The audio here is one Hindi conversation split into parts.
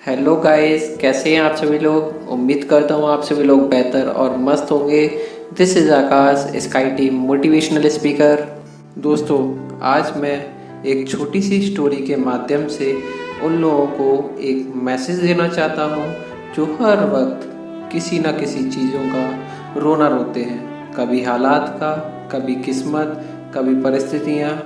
हेलो गाइस, कैसे हैं आप सभी लोग। उम्मीद करता हूँ आप सभी लोग बेहतर और मस्त होंगे। This is Akash, sky team motivational speaker. दोस्तों, आज मैं एक छोटी सी स्टोरी के माध्यम से उन लोगों को एक मैसेज देना चाहता हूँ जो हर वक्त किसी न किसी चीज़ों का रोना रोते हैं। कभी हालात का, कभी किस्मत, कभी परिस्थितियाँ।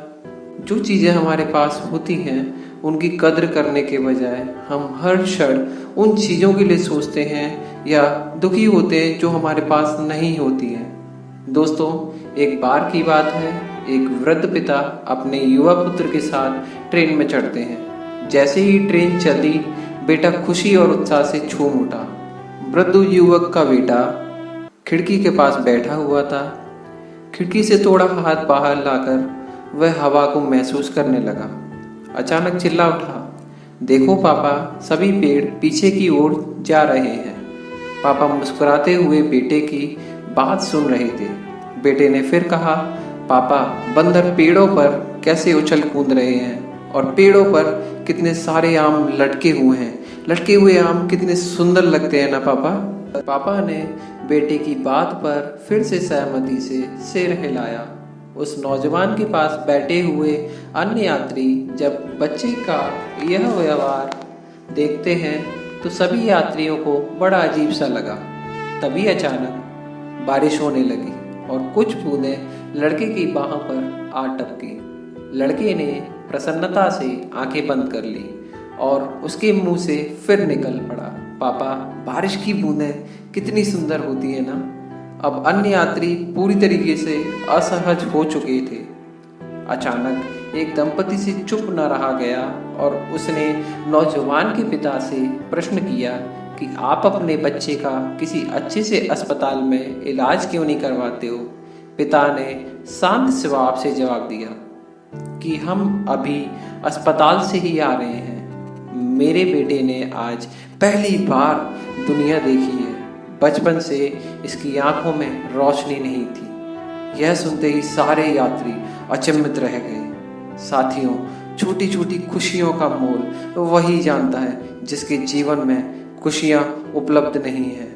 जो चीज़ें हमारे पास होती हैं उनकी कद्र करने के बजाय हम हर क्षण उन चीज़ों के लिए सोचते हैं या दुखी होते हैं जो हमारे पास नहीं होती हैं। दोस्तों, एक बार की बात है, एक वृद्ध पिता अपने युवा पुत्र के साथ ट्रेन में चढ़ते हैं। जैसे ही ट्रेन चली, बेटा खुशी और उत्साह से झूम उठा। वृद्ध युवक का बेटा खिड़की के पास बैठा हुआ था। खिड़की से थोड़ा हाथ बाहर लाकर वह हवा को महसूस करने लगा। अचानक चिल्ला उठा, देखो पापा, सभी पेड़ पीछे की ओर जा रहे हैं। पापा मुस्कुराते हुए बेटे की बात सुन रहे थे। बेटे ने फिर कहा, पापा, बंदर पेड़ों पर कैसे उछल कूद रहे हैं और पेड़ों पर कितने सारे आम लटके हुए हैं। लटके हुए आम कितने सुंदर लगते हैं ना पापा। पापा ने बेटे की बात पर फिर से सहमति से सिर हिलाया। उस नौजवान के पास बैठे हुए अन्य यात्री जब बच्चे का यह व्यवहार देखते हैं तो सभी यात्रियों को बड़ा अजीब सा लगा। तभी अचानक बारिश होने लगी और कुछ बूंदें लड़के की बाहों पर आ टपकी। लड़के ने प्रसन्नता से आंखें बंद कर ली और उसके मुंह से फिर निकल पड़ा, पापा, बारिश की बूंदें कितनी सुंदर होती है ना। अब अन्य यात्री पूरी तरीके से असहज हो चुके थे। अचानक एक दंपति से चुप न रहा गया और उसने नौजवान के पिता से प्रश्न किया कि आप अपने बच्चे का किसी अच्छे से अस्पताल में इलाज क्यों नहीं करवाते हो। पिता ने शांत स्वभाव से जवाब दिया कि हम अभी अस्पताल से ही आ रहे हैं। मेरे बेटे ने आज पहली बार दुनिया देखी है। बचपन से इसकी आंखों में रोशनी नहीं थी। यह सुनते ही सारे यात्री अचंभित रह गए। साथियों, छोटी छोटी खुशियों का मोल वही जानता है जिसके जीवन में खुशियां उपलब्ध नहीं है।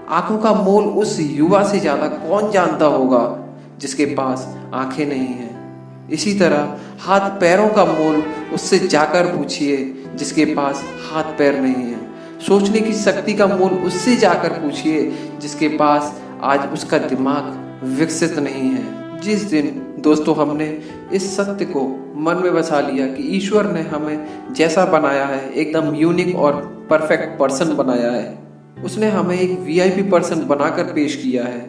आंखों का मोल उस युवा से ज्यादा कौन जानता होगा जिसके पास आंखें नहीं हैं। इसी तरह हाथ पैरों का मोल उससे जाकर पूछिए जिसके पास हाथ पैर नहीं है। सोचने की शक्ति का मोल उससे जाकर पूछिए जिसके पास आज उसका दिमाग विकसित नहीं है। जिस दिन दोस्तों हमने इस सत्य को मन में बसा लिया कि ईश्वर ने हमें जैसा बनाया है, एकदम यूनिक और परफेक्ट पर्सन बनाया है, उसने हमें एक वीआईपी पर्सन बनाकर पेश किया है,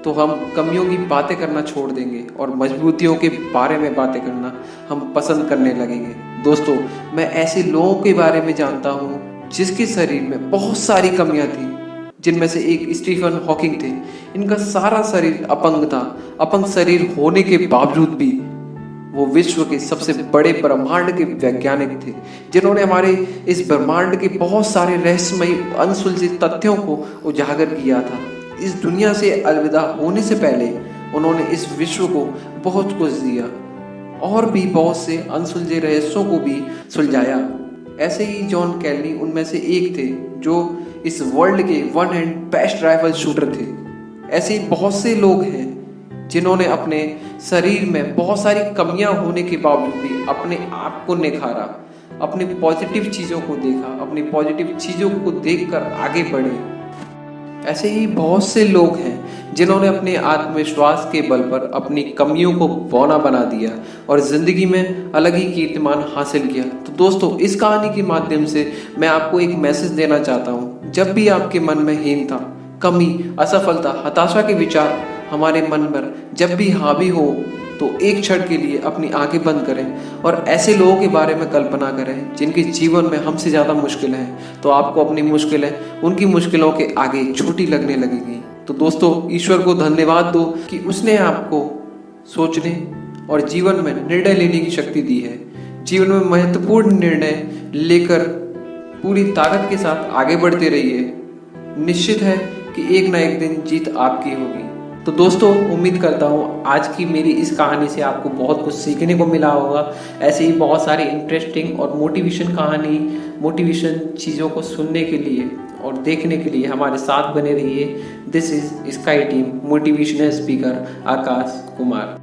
तो हम कमियों की बातें करना छोड़ देंगे और मजबूतियों के बारे में बातें करना हम पसंद करने लगेंगे। दोस्तों, मैं ऐसे लोगों के बारे में जानता हूँ जिसके शरीर में बहुत सारी कमियां थी, जिनमें से एक स्टीफन हॉकिंग थे। इनका सारा शरीर अपंग था। अपंग शरीर होने के बावजूद भी वो विश्व के सबसे बड़े ब्रह्मांड के वैज्ञानिक थे, जिन्होंने हमारे इस ब्रह्मांड के बहुत सारे रहस्यमयी अनसुलझे तथ्यों को उजागर किया था। इस दुनिया से अलविदा होने से पहले उन्होंने इस विश्व को बहुत कुछ दिया और भी बहुत से अनसुलझे रहस्यों को भी सुलझाया। ऐसे ही जॉन कैली उनमें से एक थे जो इस वर्ल्ड के one hand best rifle shooter थे। ऐसे ही बहुत से लोग हैं जिन्होंने अपने शरीर में बहुत सारी कमियां होने के बावजूद भी अपने आप को निखारा, अपनी पॉजिटिव चीज़ों को देखा, अपनी पॉजिटिव चीज़ों को देखकर आगे बढ़े। ऐसे ही बहुत से लोग हैं जिन्होंने अपने आत्मविश्वास के बल पर अपनी कमियों को बौना बना दिया और जिंदगी में अलग ही कीर्तिमान हासिल किया। तो दोस्तों, इस कहानी के माध्यम से मैं आपको एक मैसेज देना चाहता हूँ। जब भी आपके मन में हीनता, कमी, असफलता, हताशा के विचार हमारे मन पर जब भी हावी हो तो एक क्षण के लिए अपनी आंखें बंद करें और ऐसे लोगों के बारे में कल्पना करें जिनके जीवन में हमसे ज़्यादा मुश्किलें हैं। तो आपको अपनी मुश्किलें उनकी मुश्किलों के आगे छोटी लगने लगेगी। तो दोस्तों, ईश्वर को धन्यवाद दो कि उसने आपको सोचने और जीवन में निर्णय लेने की शक्ति दी है। जीवन में महत्वपूर्ण निर्णय लेकर पूरी ताकत के साथ आगे बढ़ते रहिए। निश्चित है कि एक ना एक दिन जीत आपकी होगी। तो दोस्तों उम्मीद करता हूँ आज की मेरी इस कहानी से आपको बहुत कुछ सीखने को मिला होगा। ऐसे ही बहुत सारी इंटरेस्टिंग और मोटिवेशन चीज़ों को सुनने के लिए और देखने के लिए हमारे साथ बने रहिए। This is sky team motivational speaker Akash Kumar.